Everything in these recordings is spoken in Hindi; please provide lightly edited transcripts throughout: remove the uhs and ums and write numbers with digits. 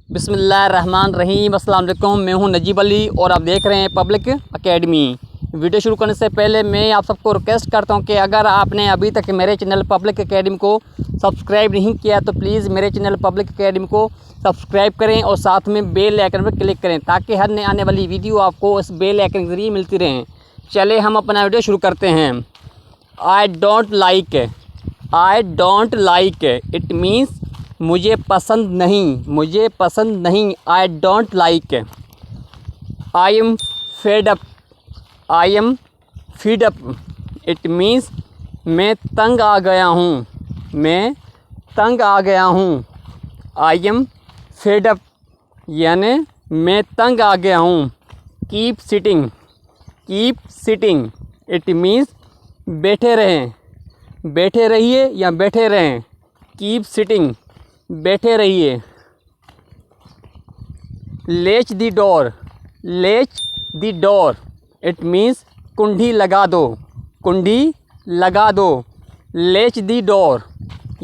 बिस्मिल्लाहिर्रहमानिर्रहीम। अस्सलाम वालेकुम। मैं हूं नजीब अली और आप देख रहे हैं पब्लिक एकेडमी। वीडियो शुरू करने से पहले मैं आप सबको रिक्वेस्ट करता हूं कि अगर आपने अभी तक मेरे चैनल पब्लिक एकेडमी को सब्सक्राइब नहीं किया तो प्लीज़ मेरे चैनल पब्लिक एकेडमी को सब्सक्राइब करें और साथ में बेल आइकन पर क्लिक करें ताकि हर नए आने वाली वीडियो आपको इस बेल आइकन के ज़रिए मिलती रहें। चले हम अपना वीडियो शुरू करते हैं। I don't like it means मुझे पसंद नहीं। I don't like. I am feed up it means मैं तंग आ गया हूँ। आई एम फेड अप यानी मैं तंग आ गया हूँ। कीप सिटिंग इट मीन्स बैठे रहिए या बैठे रहें। कीप सिटिंग बैठे रहिए। Latch the door it means कुंडी लगा दो। लेच द डोर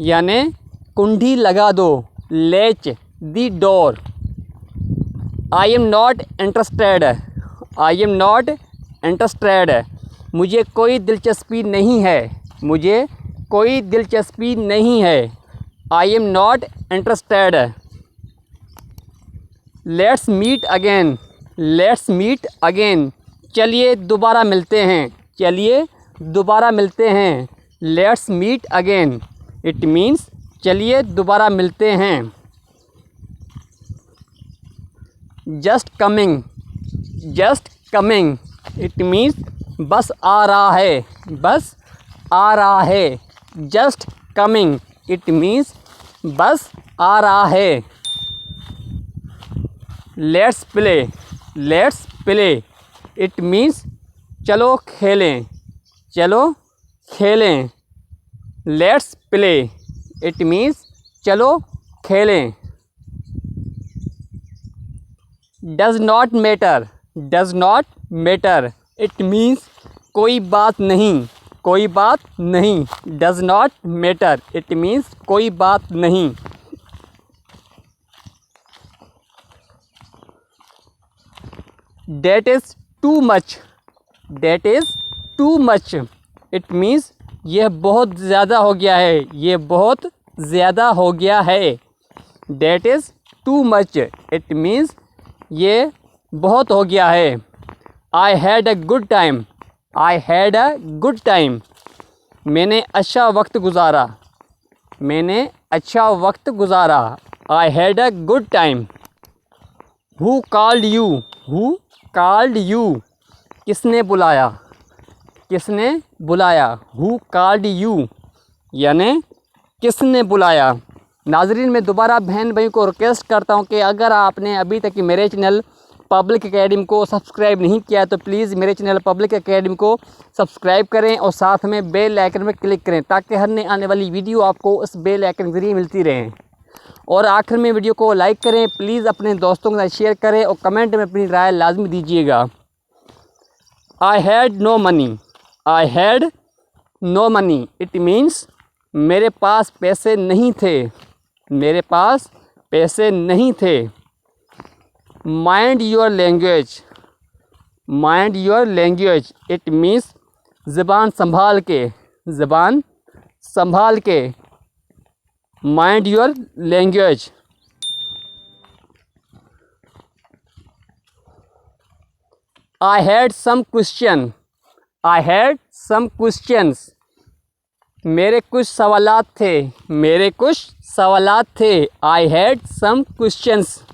यानी कुंडी लगा दो। Latch the door. I am not interested मुझे कोई दिलचस्पी नहीं है। I am not interested. Let's meet again चलिए दोबारा मिलते हैं। Let's meet again it means चलिए दोबारा मिलते हैं। जस्ट कमिंग इट मीन्स बस आ रहा है। जस्ट कमिंग इट मीन्स बस आ रहा है। लेट्स प्ले इट मीन्स चलो खेलें। लेट्स प्ले इट मीन्स चलो खेलें। Does not matter it means कोई बात नहीं। Does not matter it means कोई बात नहीं। That is too much it means यह बहुत ज़्यादा हो गया है। That is too much it means ये बहुत हो गया है। I had a good time मैंने अच्छा वक्त गुजारा। I had a good time। Who called you किसने बुलाया। Who called you यानी किसने बुलाया। नाजरीन, मैं दोबारा बहन भाई को रिक्वेस्ट करता हूं कि अगर आपने अभी तक मेरे चैनल पब्लिक एकेडमी को सब्सक्राइब नहीं किया तो प्लीज़ मेरे चैनल पब्लिक एकेडमी को सब्सक्राइब करें और साथ में बेल आइकन में क्लिक करें ताकि हर नई आने वाली वीडियो आपको उस बेल आइकन के ज़रिए मिलती रहे। और आखिर में वीडियो को लाइक करें, प्लीज़ अपने दोस्तों के साथ शेयर करें और कमेंट में अपनी राय लाजमी दीजिएगा। I had no money it means मेरे पास पैसे नहीं थे। Mind your language it means ज़बान संभाल के। Mind your language. I had some questions मेरे कुछ सवालात थे। I had some questions.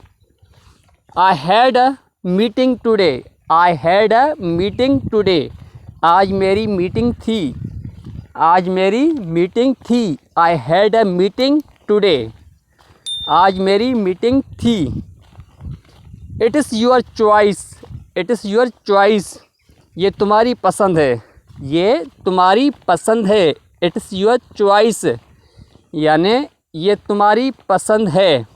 I had a meeting today आज मेरी मीटिंग थी। I had a meeting today आज मेरी मीटिंग थी। इट इज़ योर चॉइस ये तुम्हारी पसंद है। इट इज़ योर चॉइस यानी ये तुम्हारी पसंद है।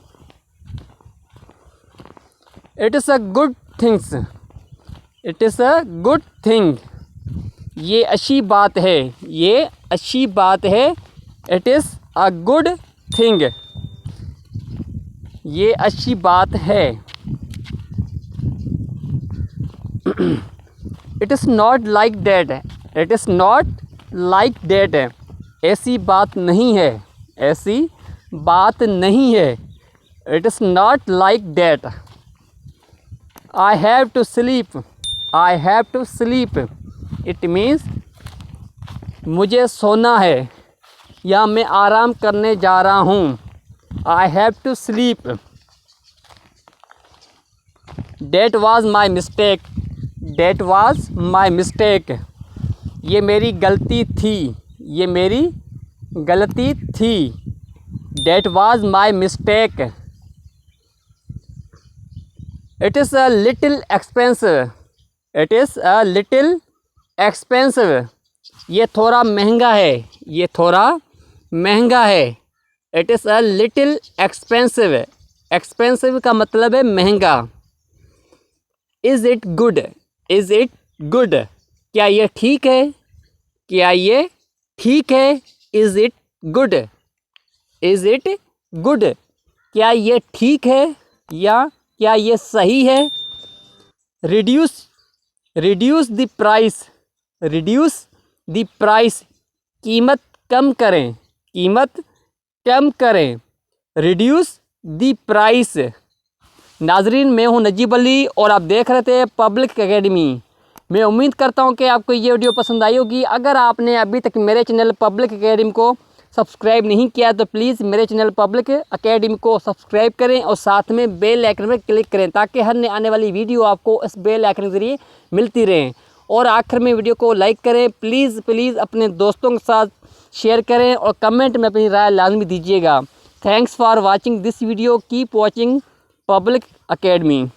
It is a good thing ये अच्छी बात है। It is a good thing ये अच्छी बात है। It is not like that, it is not like that, ऐसी बात नहीं है, ऐसी बात नहीं है। It is not like that. I have to sleep, I have to sleep, it means मुझे सोना है या मैं आराम करने जा रहा हूँ। I have to sleep. That was my mistake, that was my mistake, ये मेरी गलती थी, ये मेरी गलती थी। That was my mistake. It is a little expensive, it is a little expensive, ये थोड़ा महंगा है, ये थोड़ा महंगा है। It is a little expensive, expensive का मतलब है महंगा। Is it good, is it good, क्या ये ठीक है, क्या ये ठीक है। Is it good, is it good, क्या ये ठीक है या क्या ये सही है। Reduce, reduce the price, reduce the price, कीमत कम करें, कीमत कम करें। Reduce the price. नाजरीन, मैं हूं नजीब अली और आप देख रहे थे पब्लिक एकेडमी। मैं उम्मीद करता हूं कि आपको ये वीडियो पसंद आई होगी। अगर आपने अभी तक मेरे चैनल पब्लिक एकेडमी को सब्सक्राइब नहीं किया तो प्लीज़ मेरे चैनल पब्लिक एकेडमी को सब्सक्राइब करें और साथ में बेल आइकन पर क्लिक करें ताकि हर नई आने वाली वीडियो आपको इस बेल आइकन के ज़रिए मिलती रहें। और आखिर में वीडियो को लाइक करें, प्लीज़ प्लीज़ अपने दोस्तों के साथ शेयर करें और कमेंट में अपनी राय लाजमी दीजिएगा। Thanks for watching this video, keep watching public academy.